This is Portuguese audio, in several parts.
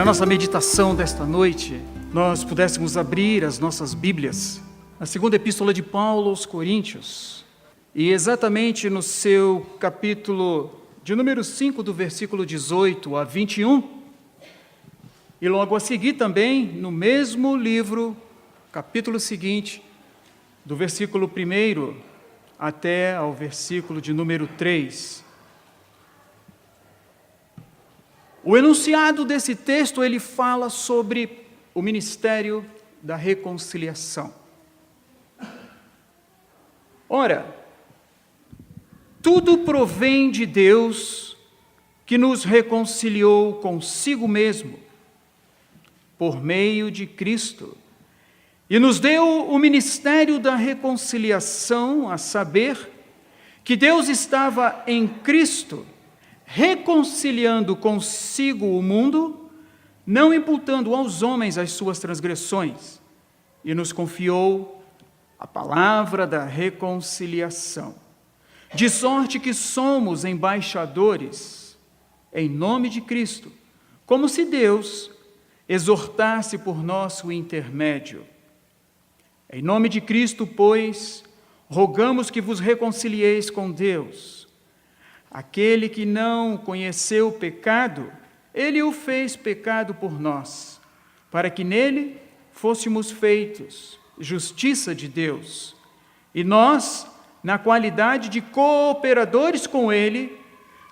nossa meditação desta noite, nós pudéssemos abrir as nossas Bíblias na segunda epístola de Paulo aos Coríntios, e exatamente no seu capítulo de número 5, do versículo 18 a 21, e logo a seguir também, no mesmo livro, capítulo seguinte, do versículo 1 até ao versículo de número 3. O enunciado desse texto, ele fala sobre o ministério da reconciliação. Ora, tudo provém de Deus, que nos reconciliou consigo mesmo, por meio de Cristo, e nos deu o ministério da reconciliação, a saber, que Deus estava em Cristo, reconciliando consigo o mundo, não imputando aos homens as suas transgressões, e nos confiou a palavra da reconciliação. De sorte que somos embaixadores, em nome de Cristo, como se Deus exortasse por nosso intermédio. Em nome de Cristo, pois, rogamos que vos reconcilieis com Deus. Aquele que não conheceu o pecado, ele o fez pecado por nós, para que nele fôssemos feitos justiça de Deus. E nós, na qualidade de cooperadores com ele,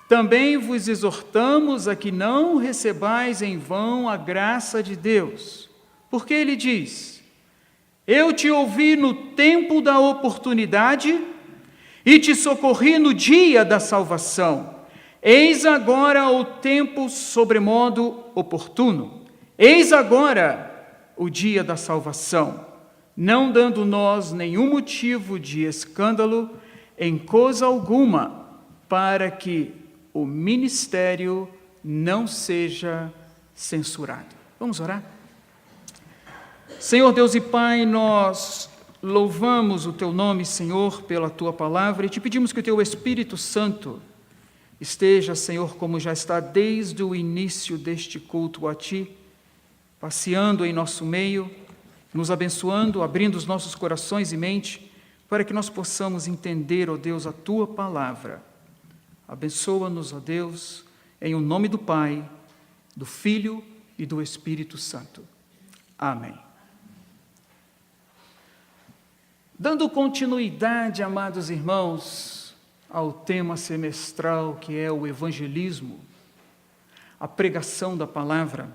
também vos exortamos a que não recebais em vão a graça de Deus. Porque ele diz: eu te ouvi no tempo da oportunidade e te socorri no dia da salvação. Eis agora o tempo sobremodo oportuno. Eis agora o dia da salvação, não dando nós nenhum motivo de escândalo em coisa alguma, para que o ministério não seja censurado. Vamos orar? Senhor Deus e Pai, nós louvamos o Teu nome, Senhor, pela Tua palavra, e te pedimos que o Teu Espírito Santo esteja, Senhor, como já está desde o início deste culto a Ti, passeando em nosso meio, nos abençoando, abrindo os nossos corações e mente, para que nós possamos entender, ó Deus, a Tua palavra. Abençoa-nos, ó Deus, em o nome do Pai, do Filho e do Espírito Santo. Amém. Dando continuidade, amados irmãos, ao tema semestral que é o evangelismo, a pregação da palavra,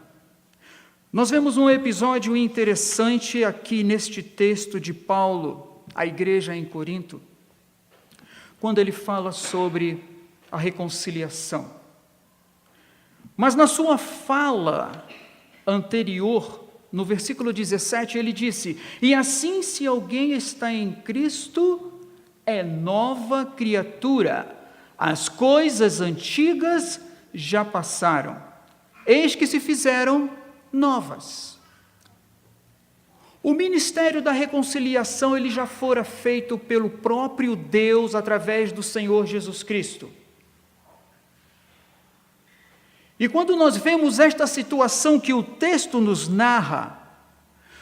nós vemos um episódio interessante aqui neste texto de Paulo, à igreja em Corinto, quando ele fala sobre a reconciliação. Mas na sua fala anterior, no versículo 17, ele disse: e assim, se alguém está em Cristo, é nova criatura. As coisas antigas já passaram, eis que se fizeram novas. O ministério da reconciliação, ele já fora feito pelo próprio Deus através do Senhor Jesus Cristo. E quando nós vemos esta situação que o texto nos narra,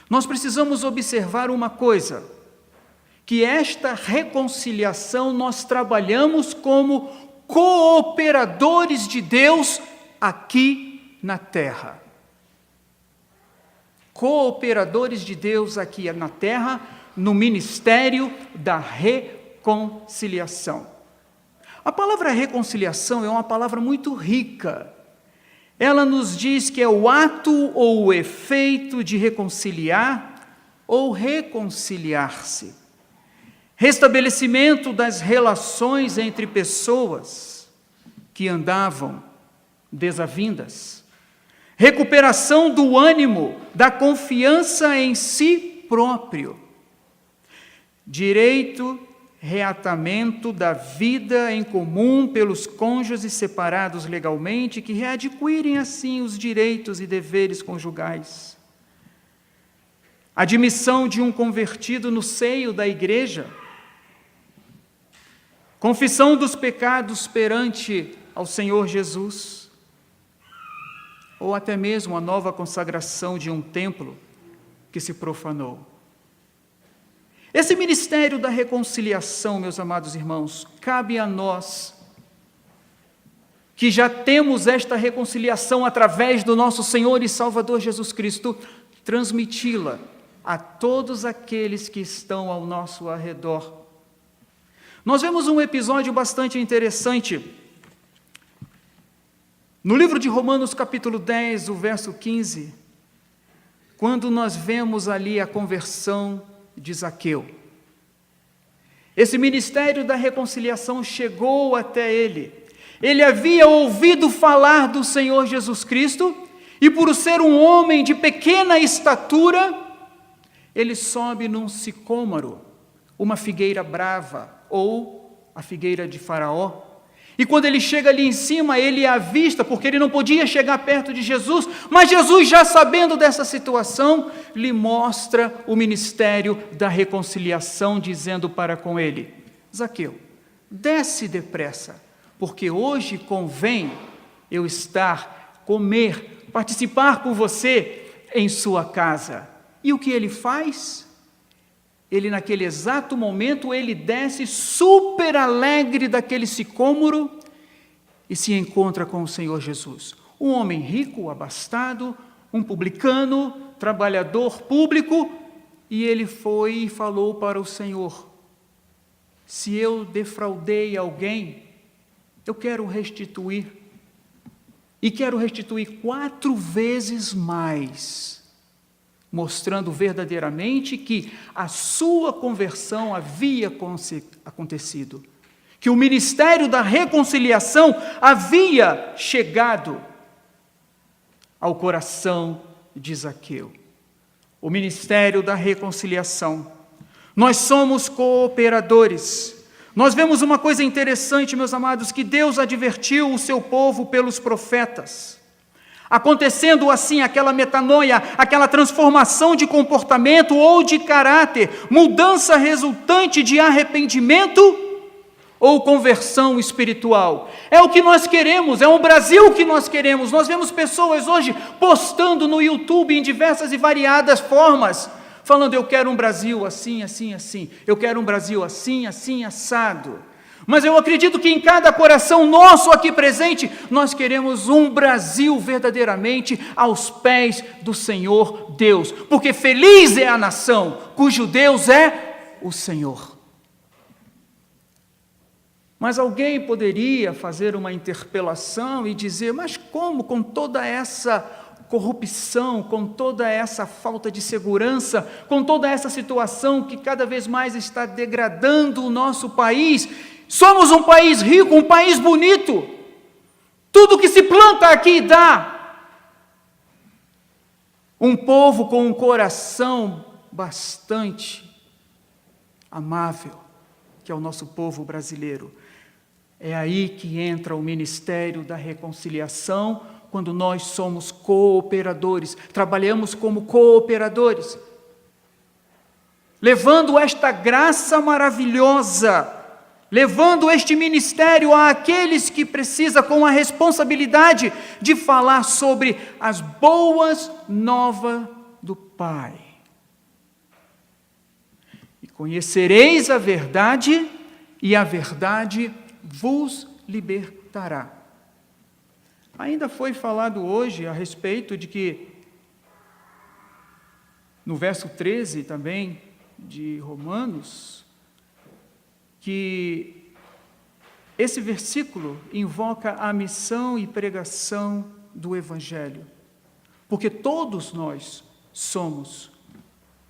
nós precisamos observar uma coisa, que esta reconciliação nós trabalhamos como cooperadores de Deus aqui na terra. Cooperadores de Deus aqui na terra, no ministério da reconciliação. A palavra reconciliação é uma palavra muito rica. Ela nos diz que é o ato ou o efeito de reconciliar ou reconciliar-se. Restabelecimento das relações entre pessoas que andavam desavindas. Recuperação do ânimo, da confiança em si próprio. Direito, reatamento da vida em comum pelos cônjuges separados legalmente, que readquirem assim os direitos e deveres conjugais. Admissão de um convertido no seio da igreja. Confissão dos pecados perante ao Senhor Jesus. ou até mesmo a nova consagração de um templo que se profanou. Esse ministério da reconciliação, meus amados irmãos, cabe a nós, que já temos esta reconciliação através do nosso Senhor e Salvador Jesus Cristo, transmiti-la a todos aqueles que estão ao nosso arredor. Nós vemos um episódio bastante interessante no livro de Romanos, capítulo 10, o verso 15, quando nós vemos ali a conversão de Zaqueu. Esse ministério da reconciliação chegou até ele. Ele havia ouvido falar do Senhor Jesus Cristo e, por ser um homem de pequena estatura, ele sobe num sicômoro, uma figueira brava, ou a figueira de Faraó. E quando ele chega ali em cima, ele avista, porque ele não podia chegar perto de Jesus, mas Jesus, já sabendo dessa situação, lhe mostra o ministério da reconciliação, dizendo para com ele: Zaqueu, desce depressa, porque hoje convém eu comer, participar com você em sua casa. E o que ele faz? Ele, naquele exato momento, ele desce super alegre daquele sicômoro e se encontra com o Senhor Jesus. Um homem rico, abastado, um publicano, trabalhador público, e ele foi e falou para o Senhor: se eu defraudei alguém, eu quero restituir. E quero restituir 4 vezes mais, mostrando verdadeiramente que a sua conversão havia acontecido, que o ministério da reconciliação havia chegado ao coração de Zaqueu. O ministério da reconciliação. Nós somos cooperadores. Nós vemos uma coisa interessante, meus amados, que Deus advertiu o seu povo pelos profetas. Acontecendo assim aquela metanoia, aquela transformação de comportamento ou de caráter, mudança resultante de arrependimento ou conversão espiritual. É o que nós queremos, é um Brasil que nós queremos. Nós vemos pessoas hoje postando no YouTube em diversas e variadas formas, falando: eu quero um Brasil assim, assim, assim, eu quero um Brasil assim, assim, assado. Mas eu acredito que em cada coração nosso aqui presente, nós queremos um Brasil verdadeiramente aos pés do Senhor Deus, porque feliz é a nação cujo Deus é o Senhor. Mas alguém poderia fazer uma interpelação e dizer: mas como, com toda essa corrupção, com toda essa falta de segurança, com toda essa situação que cada vez mais está degradando o nosso país, somos um país rico, um país bonito, tudo que se planta aqui dá. Um povo com um coração bastante amável, que é o nosso povo brasileiro. É aí que entra o ministério da reconciliação, quando nós somos cooperadores, trabalhamos como cooperadores, levando esta graça maravilhosa, levando este ministério àqueles que precisam, com a responsabilidade de falar sobre as boas novas do Pai. E conhecereis a verdade, e a verdade vos libertará. Ainda foi falado hoje a respeito de que, no verso 13 também de Romanos, que esse versículo invoca a missão e pregação do Evangelho, porque todos nós somos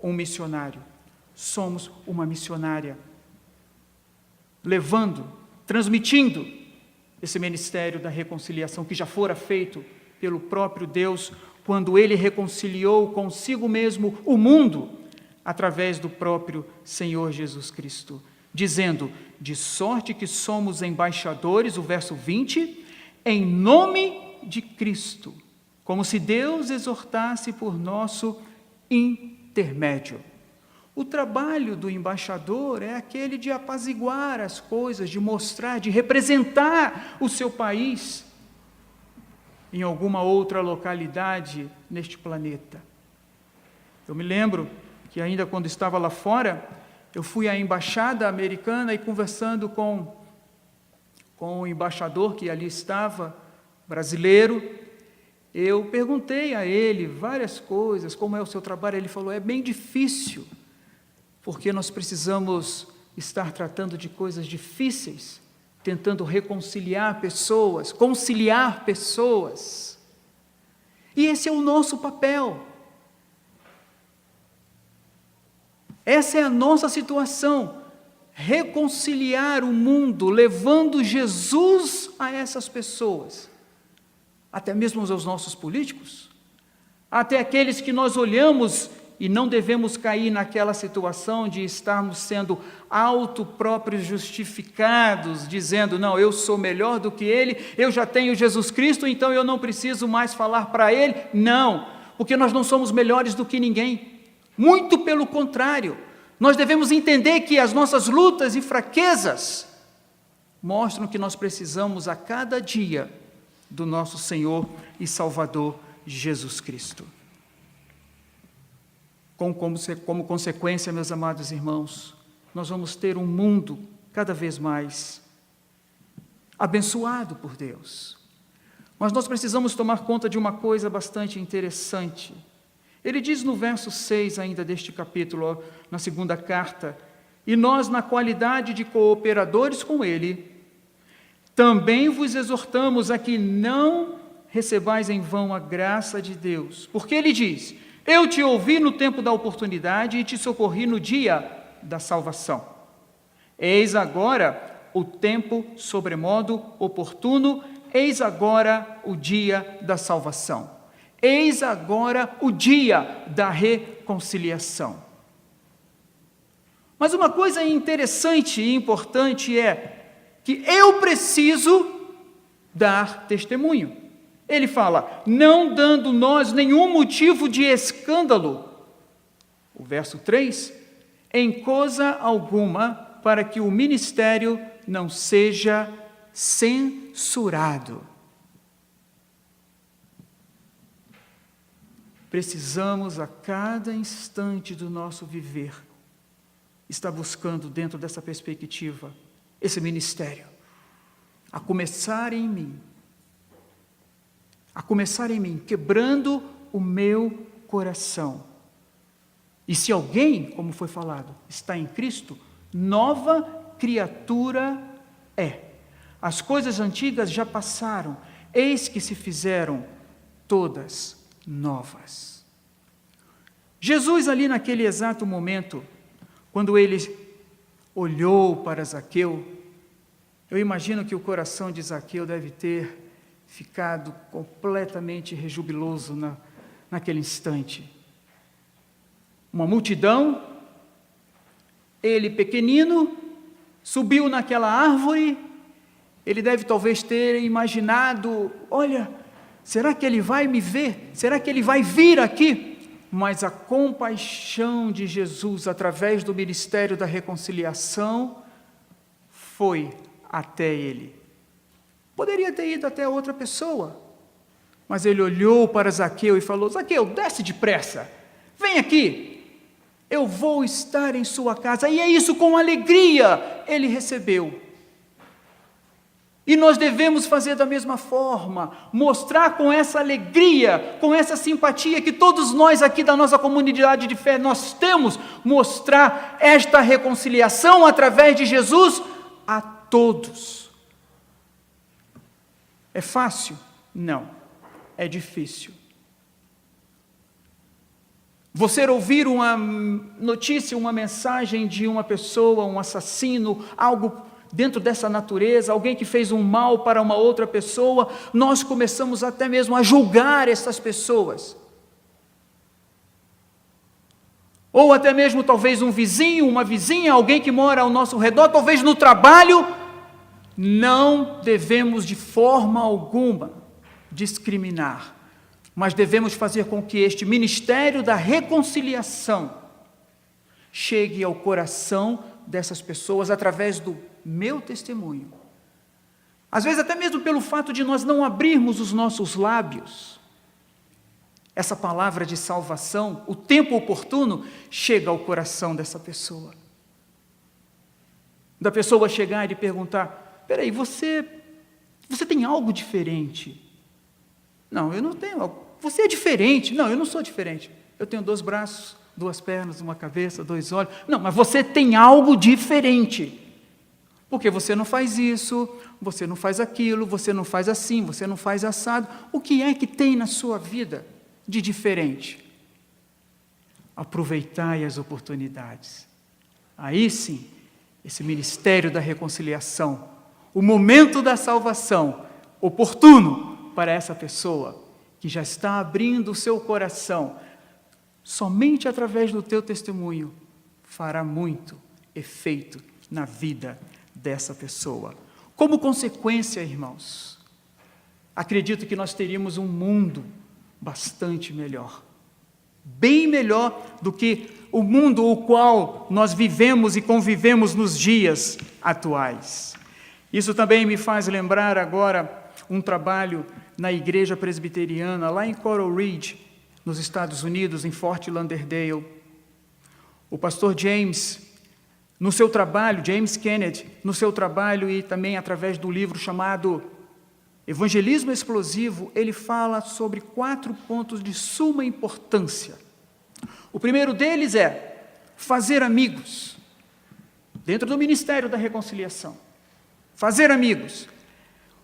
um missionário, somos uma missionária, levando, transmitindo esse ministério da reconciliação que já fora feito pelo próprio Deus, quando Ele reconciliou consigo mesmo o mundo, através do próprio Senhor Jesus Cristo, dizendo: de sorte que somos embaixadores, o verso 20, em nome de Cristo, como se Deus exortasse por nosso intermédio. O trabalho do embaixador é aquele de apaziguar as coisas, de mostrar, de representar o seu país. em alguma outra localidade neste planeta. Eu me lembro que ainda quando estava lá fora, eu fui à embaixada americana e conversando com o embaixador que ali estava, brasileiro, eu perguntei a ele várias coisas, como é o seu trabalho. Ele falou, é bem difícil, porque nós precisamos estar tratando de coisas difíceis, tentando reconciliar pessoas, conciliar pessoas. E esse é o nosso papel. Essa é a nossa situação, reconciliar o mundo, levando Jesus a essas pessoas, até mesmo aos nossos políticos, até aqueles que nós olhamos e não devemos cair naquela situação de estarmos sendo próprios justificados, dizendo, não, eu sou melhor do que ele, eu já tenho Jesus Cristo, então eu não preciso mais falar para ele. Não, porque nós não somos melhores do que ninguém. Muito pelo contrário, nós devemos entender que as nossas lutas e fraquezas mostram que nós precisamos a cada dia do nosso Senhor e Salvador Jesus Cristo. Como consequência, meus amados irmãos, nós vamos ter um mundo cada vez mais abençoado por Deus. Mas nós precisamos tomar conta de uma coisa bastante interessante. Ele diz no verso 6 ainda deste capítulo, na segunda carta, e nós, na qualidade de cooperadores com ele, também vos exortamos a que não recebais em vão a graça de Deus. Porque ele diz, eu te ouvi no tempo da oportunidade e te socorri no dia da salvação. Eis agora o tempo sobremodo oportuno, eis agora o dia da salvação. Eis agora o dia da reconciliação. Mas uma coisa interessante e importante é que eu preciso dar testemunho. Ele fala, não dando nós nenhum motivo de escândalo. O verso 3, em coisa alguma, para que o ministério não seja censurado. Precisamos a cada instante do nosso viver estar buscando dentro dessa perspectiva esse ministério, a começar em mim, quebrando o meu coração. E se alguém, como foi falado, está em Cristo, nova criatura é. As coisas antigas já passaram, eis que se fizeram todas novas. Jesus ali naquele exato momento, quando ele olhou para Zaqueu, eu imagino que o coração de Zaqueu deve ter ficado completamente rejubiloso naquele instante. Uma multidão, ele pequenino, subiu naquela árvore, ele deve talvez ter imaginado, olha, será que ele vai me ver? Será que ele vai vir aqui? Mas a compaixão de Jesus, através do ministério da reconciliação, foi até ele. Poderia ter ido até outra pessoa, mas ele olhou para Zaqueu e falou, Zaqueu, desce depressa, vem aqui, eu vou estar em sua casa. E é isso, com alegria, ele recebeu. E nós devemos fazer da mesma forma, mostrar com essa alegria, com essa simpatia que todos nós aqui da nossa comunidade de fé nós temos, mostrar esta reconciliação através de Jesus a todos. É fácil? Não, é difícil. Você ouvir uma notícia, uma mensagem de uma pessoa, um assassino, algo dentro dessa natureza, alguém que fez um mal para uma outra pessoa, nós começamos até mesmo a julgar essas pessoas. Ou até mesmo talvez um vizinho, uma vizinha, alguém que mora ao nosso redor, talvez no trabalho. Não devemos de forma alguma discriminar, mas devemos fazer com que este ministério da reconciliação chegue ao coração dessas pessoas através do meu testemunho, Às vezes até mesmo pelo fato de nós não abrirmos os nossos lábios, essa palavra de salvação, o tempo oportuno, chega ao coração dessa pessoa. Da pessoa chegar e perguntar: peraí, você tem algo diferente? Não, eu não tenho algo. Você é diferente. Não, eu não sou diferente. Eu tenho 2 braços, 2 pernas, 1 cabeça, 2 olhos. Não, mas você tem algo diferente. Porque você não faz isso, você não faz aquilo, você não faz assim, você não faz assado. O que é que tem na sua vida de diferente? Aproveitai as oportunidades. Aí sim, esse ministério da reconciliação, o momento da salvação, oportuno para essa pessoa que já está abrindo o seu coração, somente através do teu testemunho, fará muito efeito na vida dessa pessoa. Como consequência, irmãos, acredito que nós teríamos um mundo bastante melhor, bem melhor do que o mundo o qual nós vivemos e convivemos nos dias atuais. Isso também me faz lembrar agora um trabalho na igreja presbiteriana, lá em Coral Ridge, nos Estados Unidos, em Fort Lauderdale. O pastor James, no seu trabalho, James Kennedy, no seu trabalho e também através do livro chamado Evangelismo Explosivo, ele fala sobre 4 pontos de suma importância. O primeiro deles é fazer amigos, dentro do ministério da reconciliação. Fazer amigos.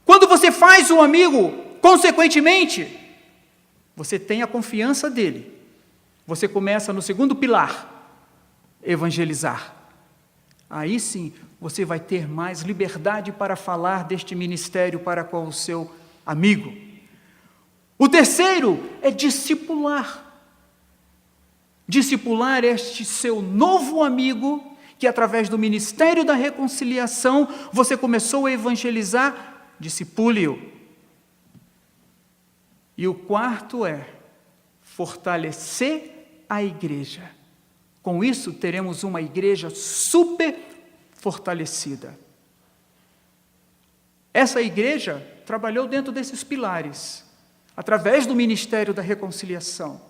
Quando você faz um amigo, consequentemente, você tem a confiança dele. Você começa no segundo pilar, evangelizar. Aí sim, você vai ter mais liberdade para falar deste ministério para com o seu amigo. O terceiro é discipular. Discipular este seu novo amigo, que através do ministério da reconciliação, você começou a evangelizar, discipule-o. E o quarto é fortalecer a igreja. Com isso, teremos uma igreja super fortalecida. Essa igreja trabalhou dentro desses pilares, através do ministério da reconciliação.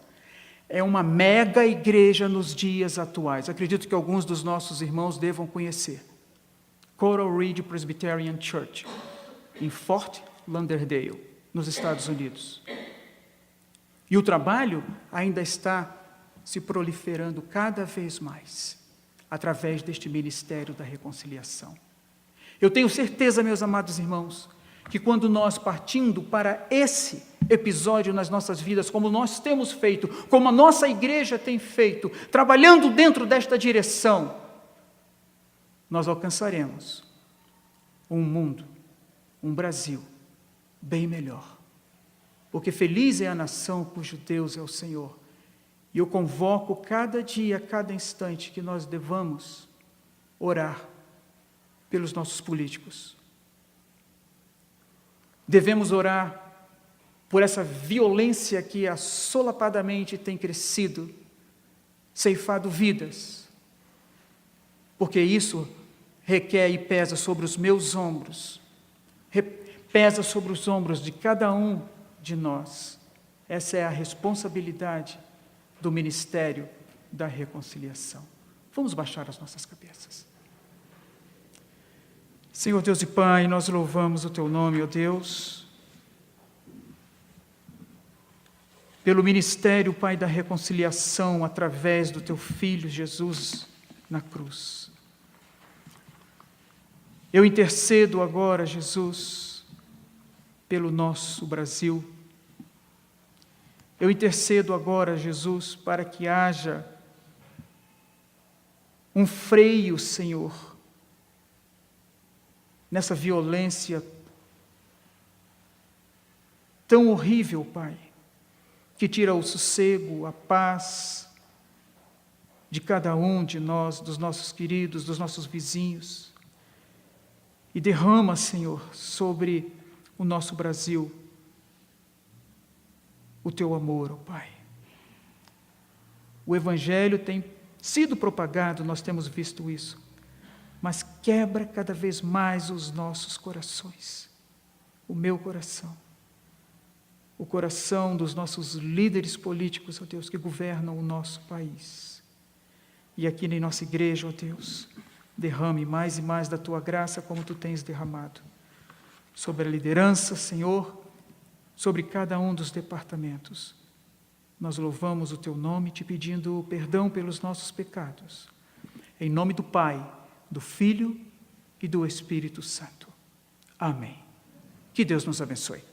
É uma mega igreja nos dias atuais. Acredito que alguns dos nossos irmãos devam conhecer. Coral Ridge Presbyterian Church, em Fort Lauderdale, nos Estados Unidos. E o trabalho ainda está se proliferando cada vez mais, através deste ministério da reconciliação. Eu tenho certeza, meus amados irmãos, que quando nós partindo para esse episódio nas nossas vidas, como nós temos feito, como a nossa igreja tem feito, trabalhando dentro desta direção, nós alcançaremos um mundo, um Brasil bem melhor. Porque feliz é a nação cujo Deus é o Senhor. E eu convoco cada dia, cada instante que nós devamos orar pelos nossos políticos. Devemos orar por essa violência que assolapadamente tem crescido, ceifado vidas, porque isso requer e pesa sobre os meus ombros, pesa sobre os ombros de cada um de nós. Essa é a responsabilidade do ministério da reconciliação. Vamos baixar as nossas cabeças. Senhor Deus e Pai, nós louvamos o Teu nome, ó Deus, pelo ministério, Pai, da reconciliação através do Teu Filho Jesus na cruz. Eu intercedo agora, Jesus, pelo nosso Brasil. Eu intercedo agora, Jesus, para que haja um freio, Senhor, nessa violência tão horrível, Pai, que tira o sossego, a paz de cada um de nós, dos nossos queridos, dos nossos vizinhos, e derrama, Senhor, sobre o nosso Brasil o Teu amor, ó Pai. O Evangelho tem sido propagado, nós temos visto isso, mas quebra cada vez mais os nossos corações. o meu coração, o coração dos nossos líderes políticos, ó Deus, que governam o nosso país. E aqui na nossa igreja, ó Deus, derrame mais e mais da Tua graça como Tu tens derramado sobre a liderança, Senhor, sobre cada um dos departamentos. Nós louvamos o Teu nome, te pedindo perdão pelos nossos pecados. Em nome do Pai, do Filho e do Espírito Santo. Amém. Que Deus nos abençoe.